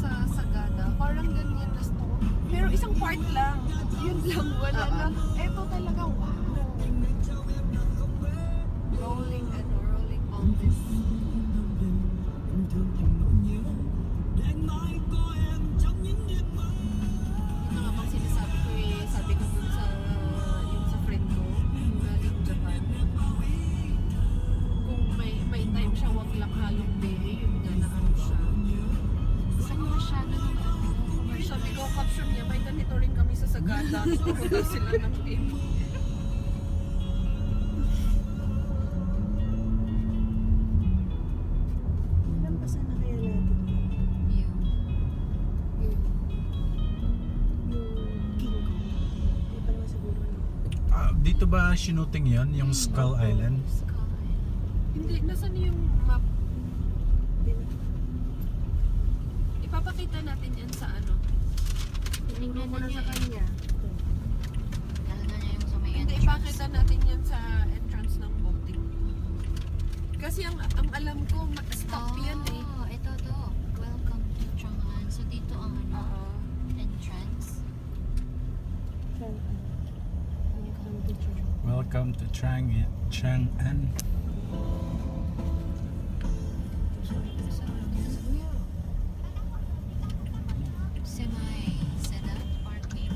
sa Sagada, parang ganyan na store. Pero isang part lang. Yun lang, wala na. Eto talaga, wow. Rolling mountains. Ito nga bang sinasabi ko sabi ko dun sa, yung sa friend ko, galing Japan. Kung may time siya, wag lang halong day, yun nga na ano siya. Saan nga siya na sabi ko, caption niya, may ganito rin kami sa Sagada. Pupunta sila ng team. Lampasan na kaya natin yung King Kong. Hindi pa naman siguro. Dito ba shooting yon yung Skull Island? Hindi, nasan yung map? Ipapakita natin yan sa ano. Tinignan mo na sa kanya. Talaga niya yung sa may Hindi, ipakita natin yan sa entrance ng boating. Kasi ang alam ko, stop yan eh. Oh, ito to. Welcome to Chang'an. So dito ang ano, entrance. Welcome to Chang'an. Semi-sedan parking.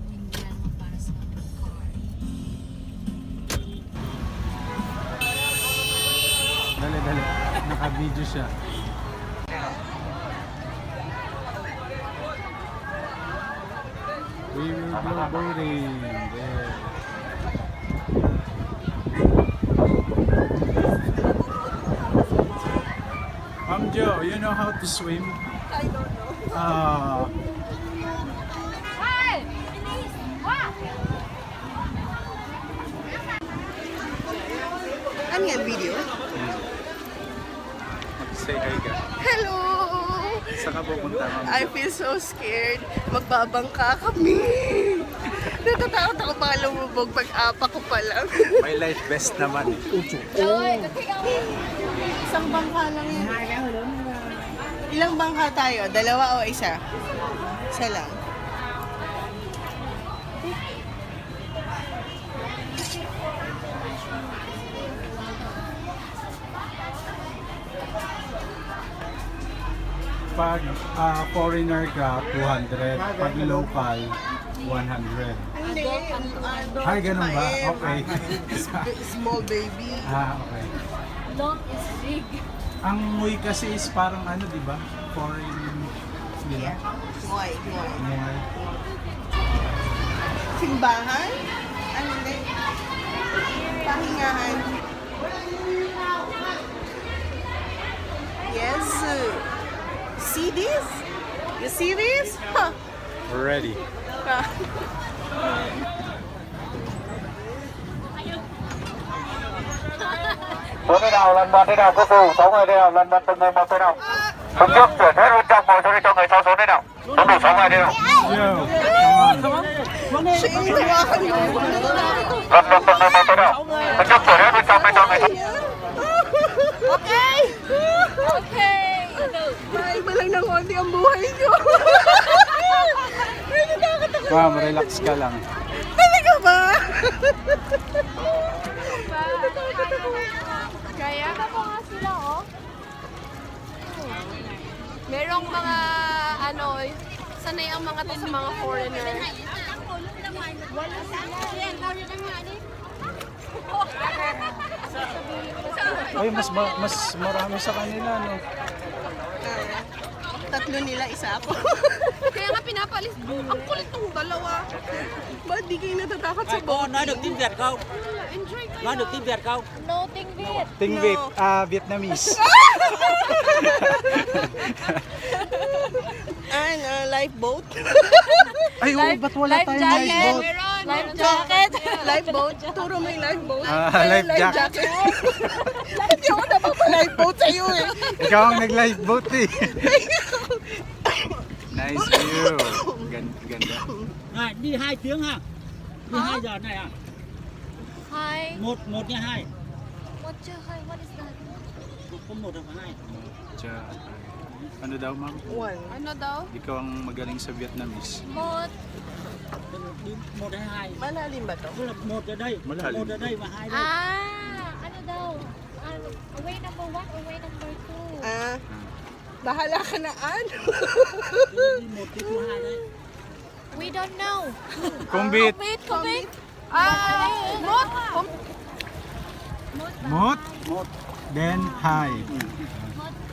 Tingnan mo para sa car. Dali. Naka-video siya. We will go boating. There. Ma'am Jo, you know how to swim? I don't know. Ano yan, video? Say hi ka. Hello! Saan ka pupunta, Ma'am Jo? I feel so scared. Magbabangka kami. Natatakot ako baka lumubog pag-apa ko pa lang. May life vest naman. Isang bangka lang yan. Ilang bangka tayo? Dalawa o isa? Isa lang. Pag foreigner ka, 200. Pag local, 100. Hindi. Ay, ganun ba? Okay. Small baby. Okay. Long is big. Ang Muay kasi is parang ano, di ba? Foreign, di ba? Moy. Muay. Simbahan? Ano hindi? Pahingahan. Yes. See this? You see this? Huh. Ready. Số thế nào, lần mật thế nào, cuối cùng 6 người thế nào, lần mật từng người một thế nào. Hướng trước chuyển hết 100 ngồi xuống đi cho người sau số thế nào. Số đủ 6 người thế nào. Yo, come on. Siya yung hawakan mo. Lần mật từng người một thế nào. Hướng trước chuyển hết 100 đi cho người sau. Okay? Okay. Maiba lang ng konti ang buhay ko. Ay, nakakatakot. Ma'am, relax ka lang. Talaga ba? Kaya na po nga sila, oh. Merong mga, ano, sanay ang mga to sa mga foreigner. Wala sila. Ay, mas marami sa kanila, no? Tatlo nila, isa ako. Kaya nga pinapalis. Ang kulit tong dalawa. Ba't di kayo natatakot sa boat? Nói được tiếng Việt không? Enjoy kayo. Nói được tiếng Việt không? No ting bit. Ting No. Viet, Vietnamese. Ano, lifeboat? Ay, oo, ba't wala tayong lifeboat? Meron. Life jacket. Lifeboat? Turo mo yung lifeboat. Life jacket. Hindi ako napapa-lifeboat sa'yo eh. Ikaw ang nag-lifeboat eh. Nice view. Ganda. Này, đi 2 tiếng ha. Đi 2 giờ này à? Hi. Một nha 2. What is that? có một hoặc hai. Cha. Ano daw, ma'am? One. Ano daw? Ikaw ang magaling sa Vietnamese. Một. Đi một hay hai. Malalim ba to? Tức là một ở đây, Malalim. một ở đây và hai đây. Ano daw? Away number 1, away number 2. Ah, bahala ka na, ano? Đi một tiếp hai đây. We don't know. Kumbit! Commit. Mot! Mot! Một. Then hi.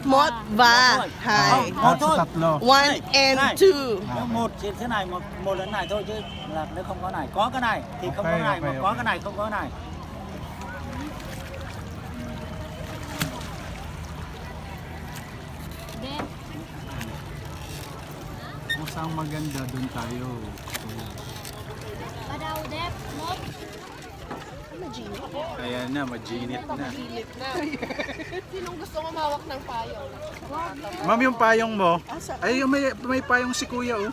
Mot, ba, hai. At sa tatlo. One and Này. two. Nếu một trên thế này, một lần này thôi chứ là nếu không có này, có cái này thì không có Ok, này, ok, mà ok. có cái này không có này. Then, Kung saan maganda, doon tayo. padaw, Dep. Một. Ayan na, majinit na. Sinong gusto umawak ng payo? Ma'am, yung payong mo. Ay, yung may payong si kuya, oh.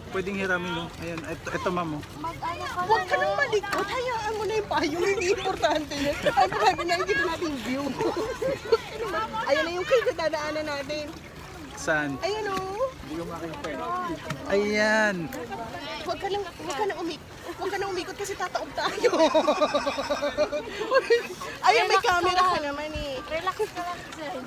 Pwedeng hiramin, oh. Ayan, ito ma'am, oh. Mag-ano ka Huwag ka nang malikot. Hayaan mo na yung payo. Hindi importante yun. Ang problema na hindi natin view. Ayan na yung cake na dadaanan natin. Saan? Ayan o. Ayan. Huwag ka nang umikot kasi tataob tayo. Ayan, may camera ka naman eh. Relax ka lang, Zen.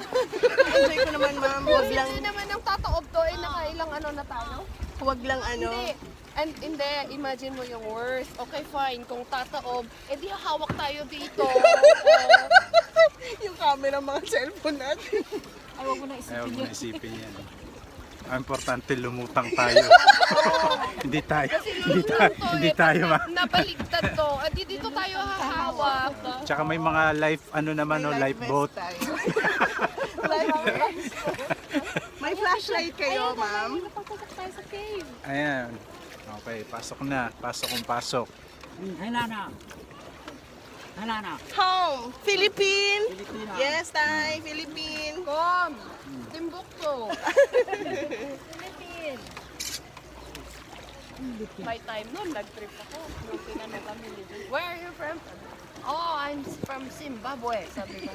Enjoy ko naman, ma'am. Huwag lang, Hindi naman ang tataob to, nakailang ano na tayo? huwag lang ano. Hindi. And hindi, imagine mo yung worst. Okay, fine. Kung tataob, edi hawak tayo dito. Yung camera, mga cellphone natin. Ay, huwag mo na Ayaw isipin mo yun. isipin yan. Ang importante, lumutang tayo. Hindi tayo. Hindi tayo, ma. Nabaligtad to. Edi dito tayo hahawak. Tsaka may mga life, ano naman, oh, lifeboat. May flashlight kayo, ma'am. Napagpasak tayo sa cave. Ayan. Okay, pasok na. Pasok kung pasok. Thái Lan nào? Thái Lan nào? Home, Philippine. Philippines nào? Yes, Tay, Philippine. Kom! Timbuktu. Philippines. May time noon, nag-trip ako. Nung pinano kami ni Binh. Where are you from? Oh, I'm from Zimbabwe. Sabi ko.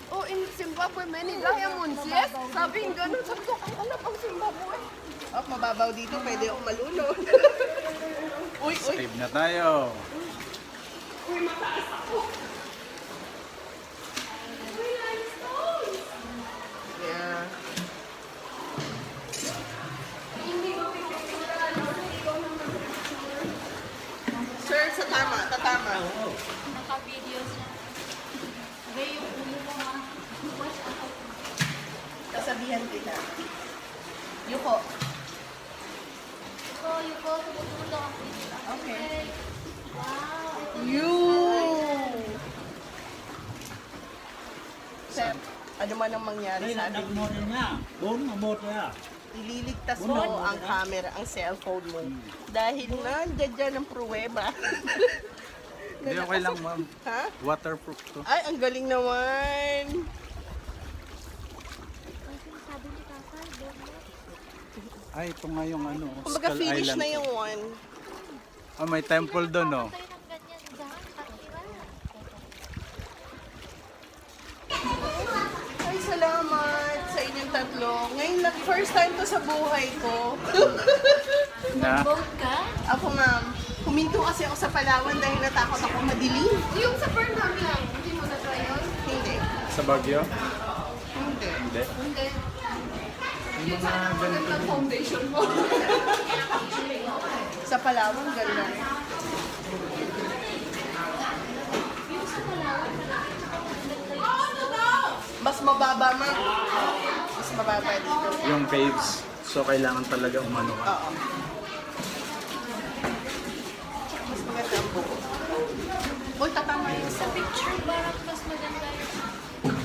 Oh, in Zimbabwe, many diamonds, yes? Sabi nga ganun. Sabi ko, ang alam ang Zimbabwe. Oh, mababaw dito, pwede ako malunod. Uy, uy. Save na tayo. Yeah. Sir, sa tama, tatama. Naka-video siya. Okay, yung ulo mo ha. Watch out. Kasabihan kita. Yuko. Yuko, tumutulong ako. Okay. Wow. You. Sir, ano man ang mangyari Đây sa là đập atin, một rồi nhá. 4 mà 1 rồi à? ililigtas mo ang camera, ang cellphone mo. Dahil nandiyan dyan ang pruweba. Hindi, okay lang, ma'am. Ha? Waterproof to. Ay, ang galing naman. Ang sinasabi ni Tatay, doon mo. Ay, ito nga yung ano, Kumbaga Skull finish Island. na yung one. Ah, may temple doon, oh. Tayo ng ganyan dyan, patira. Ay, salamat sa inyong tatlo. Ngayon lang, first time to sa buhay ko. Na, Boat ka? Ako, ma'am, huminto kasi ako sa Palawan dahil natakot ako madilim. Yung sa Burnham lang, hindi mo na-try yun? Hindi. sa Baguio? Hindi. Hindi. Hindi. Yung mga ganito. Ang foundation mo. Sa Palawan, ganda. Mas mababa, ma'am. Mas mababa dito. Yung caves. So, kailangan talaga umano ka. Oo. Mas maganda ang buko. Uy, tatama yun Sa picture, parang mas maganda yung...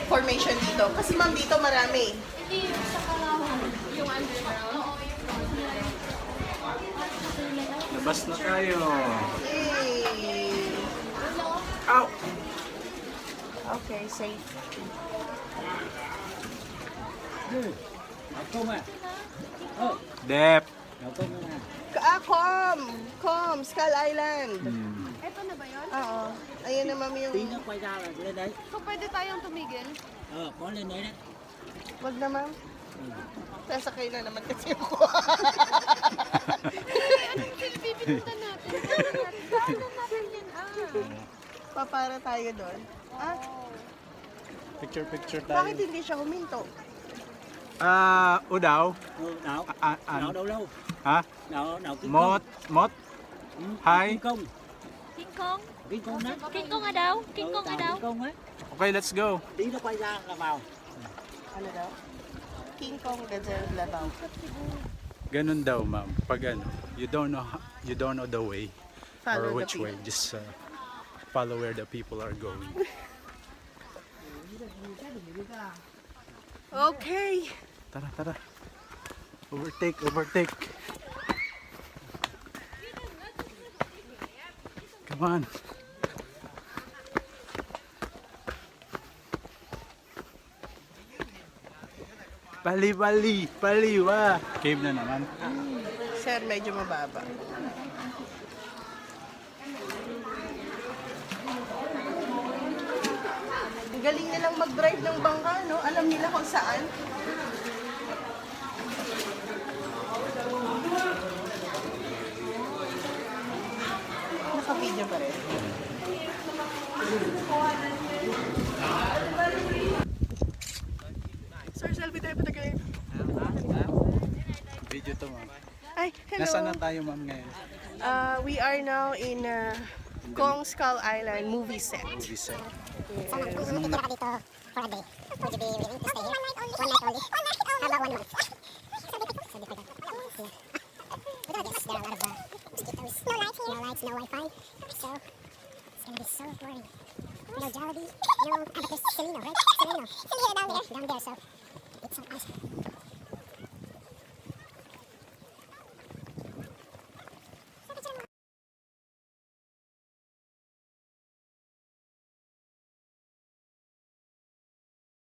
formation dito. Kasi ma'am, dito marami. Hindi yung sa Kalawan. Yung underground. Oo, yung Labas na tayo. Yay! Ow! Okay, safe. Học công à? Dep. Học công à? Com! Skull Island. Ito na ba yun? Oo. Ayan na mami Tí yung... nữa quay ra là lên đấy. So, pwede tayong tumigil? Có lên đấy đấy. Wag na ma'am. Sasakay na naman kasi ako. Anong pinuntan natin? Daanan natin yan, Papara tayo doon. Ah, Picture tayo. bakit hindi siya huminto? Udaw. Đảo. Đảo đâu đâu. Ha? Đảo King Mot. Mot. Kong. Hi. King Kong. King Kong. King Kong đấy. King Kong ở đâu? King Kong ở Đảo đâu? King Kong ấy. Okay, let's go. Tí nó quay ra là vào. Ano daw? King Kong Gazelle Labaw. Ganun daw, ma'am. Pag ano, you don't know the way Follow or the which way. people. Just follow where the people are going. Okay. Tara, tara. Overtake. Come on. Paliwa. Cave na naman. Sir, medyo mababa. Ang galing nilang mag-drive ng bangka, no? Alam nila kung saan. Naka-video pa rin. Sir, selfie tayo patagalin. Video to, ma'am. Ay, hello. Nasaan na tayo, ma'am, ngayon? We are now in Kong Skull Island movie set. Movie set. Kung titira ka dito for a day, would you be willing to stay here? One night only? How about 1 month? So difficult. Yeah. But I guess there are a lot of mosquitoes. No lights here. No lights, no Wi-Fi. So, it's gonna be so boring. No Jollibee, no... but there's Seleno, right? Seleno down there. Down there, so it's so nice.